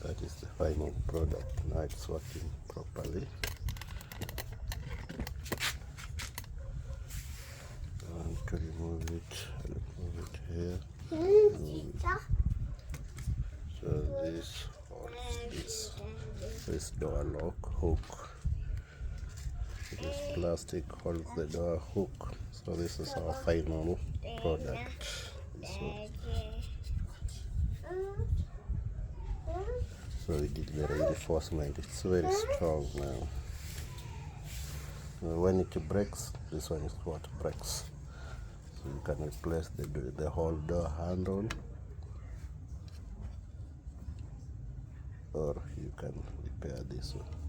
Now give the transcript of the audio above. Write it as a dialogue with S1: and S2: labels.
S1: that is the final product. Now it's working properly. And to remove it, remove it here. So this holds this door lock hook. This plastic holds the door hook. So this is our final product. So we did the reinforcement. It's very strong now. When it breaks, this one is what breaks. So you can replace the whole door handle, or you can repair this one.